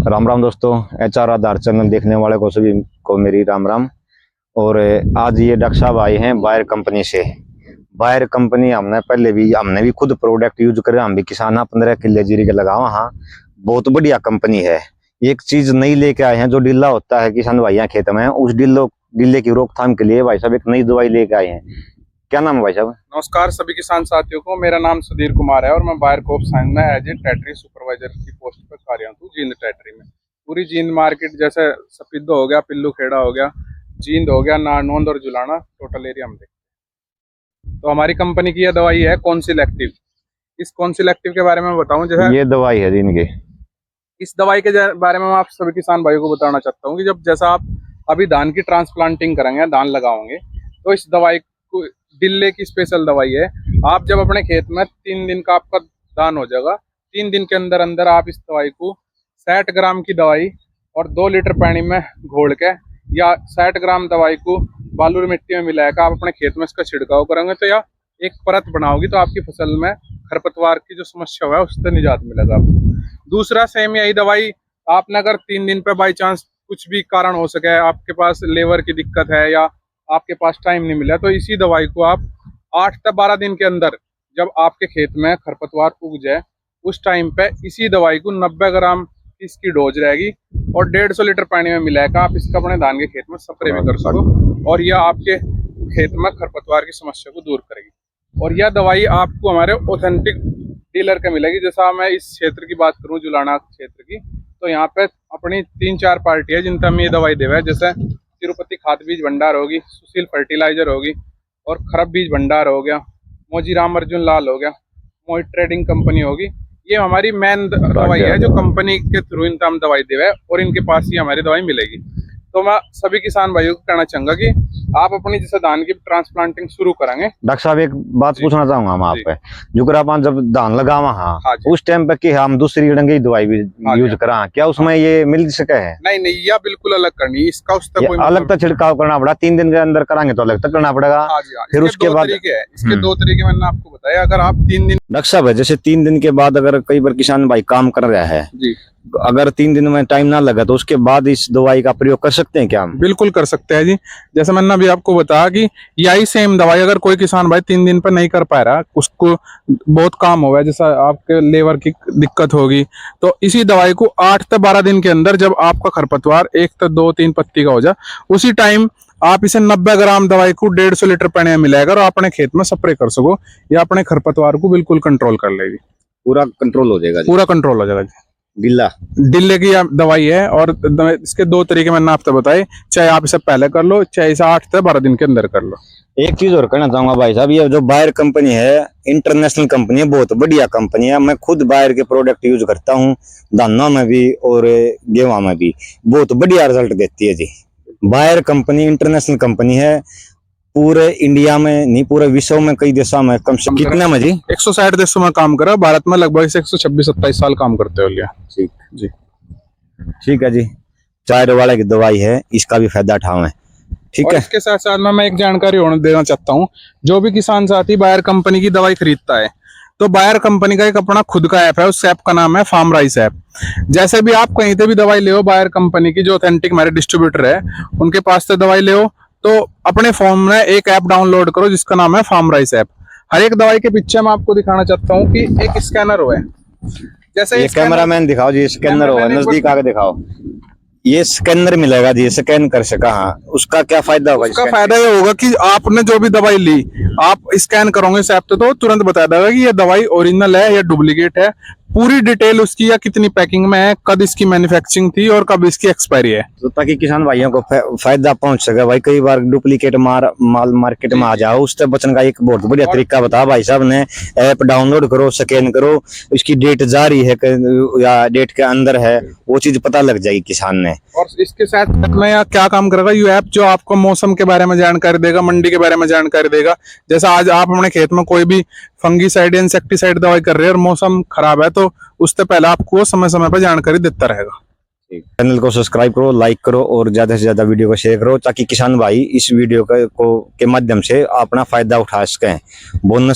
राम राम दोस्तों, HR आधार channel देखने वाले को सभी को मेरी राम राम। और आज ये डॉक्टर साहब आए हैं बायर कंपनी से। बायर कंपनी हमने भी खुद प्रोडक्ट यूज करे, हम भी किसान 15 किले जीरी के लगावा। हाँ, बहुत बढ़िया कंपनी है। एक चीज नई लेके आए हैं, जो डिल्ला होता है किसान भाइयों खेत में, उस डिल्ले की रोकथाम के लिए भाई साहब एक नई दवाई लेके आए हैं। क्या नाम है भाई साहब? नमस्कार सभी किसान साथियों को, मेरा नाम सुधीर कुमार है और मैं बायर क्रॉप साइंस में एज ए टेटरी सुपरवाइजर की पोस्ट पर कार्यरत हूँ। जींद टेटरी में पूरी जींद मार्केट जैसे सफेदो हो गया, पिल्लू खेड़ा हो गया, जींद हो गया, नारनौंद और जुलाना, टोटल एरिया हम देखते हैं। तो हमारी कंपनी की यह दवाई है कौंसिल एक्टिव। इस कौंसिल एक्टिव के बारे में बताऊं, जो है ये दवाई है जिनके, इस दवाई के बारे में मैं आप सभी किसान भाइयों को बताना चाहता हूँ कि जब जैसा आप अभी धान की ट्रांसप्लांटिंग करेंगे, धान लगाओगे, तो इस दवाई को, डिल्ले की स्पेशल दवाई है। आप जब अपने खेत में 3 दिन का आपका धान हो जाएगा, 3 दिन के अंदर अंदर आप इस दवाई को 60 ग्राम की दवाई और 2 लीटर पानी में घोल के या 60 ग्राम दवाई को बालू मिट्टी में मिलाकर आप अपने खेत में इसका छिड़काव करेंगे, तो या एक परत बनाओगी तो आपकी फसल में खरपतवार की जो समस्या है उससे निजात मिलेगा आपको। दूसरा सेम यही दवाई आपने अगर 3 दिन पे बाई चांस कुछ भी कारण हो सके, आपके पास लेबर की दिक्कत है या आपके पास टाइम नहीं मिला, तो इसी दवाई को आप 8 से 12 दिन के अंदर जब आपके खेत में खरपतवार उग जाए, उस टाइम पे इसी दवाई को 90 ग्राम इसकी डोज रहेगी और 150 लीटर पानी में मिलाकर आप इसका अपने धान के खेत में स्प्रे भी कर सको और यह आपके खेत में खरपतवार की समस्या को दूर करेगी। और यह दवाई आपको हमारे ऑथेंटिक डीलर के मिलेगी। जैसा मैं इस क्षेत्र की बात करूं, जुलाना क्षेत्र की, तो यहाँ पे अपनी 3-4 पार्टी है जिनसे हम ये दवाई देवे हैं। जैसे तिरुपति खाद बीज भंडार होगी, सुशील फर्टिलाइजर होगी और खरब बीज भंडार हो गया, मोजीराम अर्जुन लाल हो गया, मोहित ट्रेडिंग कंपनी होगी। ये हमारी मेन दवाई है जो कंपनी के थ्रू इनका हम दवाई देवे और इनके पास ही हमारी दवाई मिलेगी। तो मैं सभी किसान भाइयों को कहना चाहूंगा कि आप अपनी जैसे धान की ट्रांसप्लांटिंग शुरू करेंगे। डॉक्टर साहब एक बात पूछना चाहूंगा हम आप पे, जो आप जब धान लगावा, हाँ, उस टाइम पे कि हम दूसरी रंग की दवाई भी यूज करा, क्या उसमें ये मिल सके है? नहीं, यह बिल्कुल अलग करनी, इसका उस तक कोई अलग तक छिड़काव करना पड़ा। 3 दिन के अंदर कराएंगे तो अलग तक करना पड़ेगा। फिर उसके बाद इसके 2 तरीके मैंने आपको बताया। अगर आप 3 दिन डॉक्टर साहब जैसे 3 दिन के बाद अगर कई बार किसान भाई काम कर रहा है जी, अगर 3 दिन में टाइम ना लगा तो उसके बाद इस दवाई का प्रयोग कर सकते हैं क्या हम? बिल्कुल कर सकते हैं जी। जैसे मैंने अभी आपको बताया कि यही सेम दवाई अगर कोई किसान भाई 3 दिन पर नहीं कर पा रहा, उसको बहुत काम हो गया, जैसा आपके लेबर की दिक्कत होगी, तो इसी दवाई को 8 से 12 दिन के अंदर जब आपका खरपतवार 1 से 2-3 पत्ती का हो जाए, उसी टाइम आप इसे 90 ग्राम दवाई को 150 लीटर पानी में मिलाकर और अपने खेत में स्प्रे कर सको, या अपने खरपतवार को बिल्कुल कंट्रोल कर लेगी। पूरा कंट्रोल हो जाएगा? पूरा कंट्रोल हो जाएगा जी। डिल्ले की दवाई है और इसके 2 तरीके मैंने आपको बताए, चाहे आप इसे पहले कर लो, चाहे इसे 8 से 12 दिन के अंदर कर लो। एक चीज और कहना चाहूंगा भाई साहब, ये जो बायर कंपनी है इंटरनेशनल कंपनी है, बहुत बढ़िया कंपनी है। मैं खुद बायर के प्रोडक्ट यूज करता हूँ, धानों में भी और गेहूं में भी, बहुत बढ़िया रिजल्ट देती है जी। बायर कंपनी इंटरनेशनल कंपनी है, पूरे इंडिया में नहीं पूरे विश्व में कई देशों में कम से कितने में जी 160 देशों में काम करा, भारत में लगभग 126-27 साल काम करते हो लिया। ठीक जी, ठीक है जी। चाय वाले की दवाई है, इसका भी फायदा उठाओ। ठीक है। इसके साथ साथ मैं एक जानकारी और देना चाहता हूँ। जो भी किसान साथी बायर कंपनी की दवाई खरीदता है, तो बायर कंपनी का एक अपना खुद का ऐप है, उस ऐप का नाम है फार्म राइस ऐप। जैसे भी आप कहीं से भी दवाई ले, बायर कंपनी की जो ऑथेंटिक हमारे डिस्ट्रीब्यूटर है उनके पास से दवाई ले, तो अपने फोन में एक ऐप डाउनलोड करो जिसका नाम है फार्म राइस ऐप। हर एक दवाई के पीछे मैं आपको दिखाना चाहता हूँ कि एक स्कैनर हो है। जैसे ये कैमरामैन दिखाओ जी, स्कैनर हो, नजदीक आके दिखाओ। ये स्कैनर मिलेगा जी, स्कैन कर सका। हाँ, उसका क्या फायदा होगा? उसका फायदा ये होगा कि आपने जो भी दवाई ली, आप स्कैन करोगे इस ऐप तो तुरंत बता देगा कि ये दवाई ओरिजिनल है या डुप्लीकेट है। पूरी डिटेल उसकी, या कितनी पैकिंग में है, कब इसकी मैन्युफैक्चरिंग थी और कब इसकी एक्सपायरी है, तो ताकि किसान भाइयों को फायदा पहुंच सके। भाई कई बार डुप्लीकेट माल मार्केट में आ जाओ, उससे बचने का एक बहुत बढ़िया तरीका बताया भाई साहब ने। ऐप डाउनलोड करो, स्कैन करो, उसकी डेट जारी है या डेट के अंदर है, वो चीज पता लग जाएगी किसान ने। और इसके साथ में क्या काम करेगा ये ऐप, जो आपको मौसम के बारे में जानकारी देगा, मंडी के बारे में जानकारी देगा। जैसा आज आप अपने खेत में कोई भी फंगीसाइड या इंसेक्टिसाइड दवाई कर रहे हैं और मौसम खराब है, तो उससे पहले आपको समय समय पर जानकारी देता रहेगा। चैनल को सब्सक्राइब करो, लाइक करो और ज्यादा से ज्यादा वीडियो को शेयर करो, ताकि किसान भाई इस वीडियो के माध्यम से अपना फायदा उठा सकें। बोनस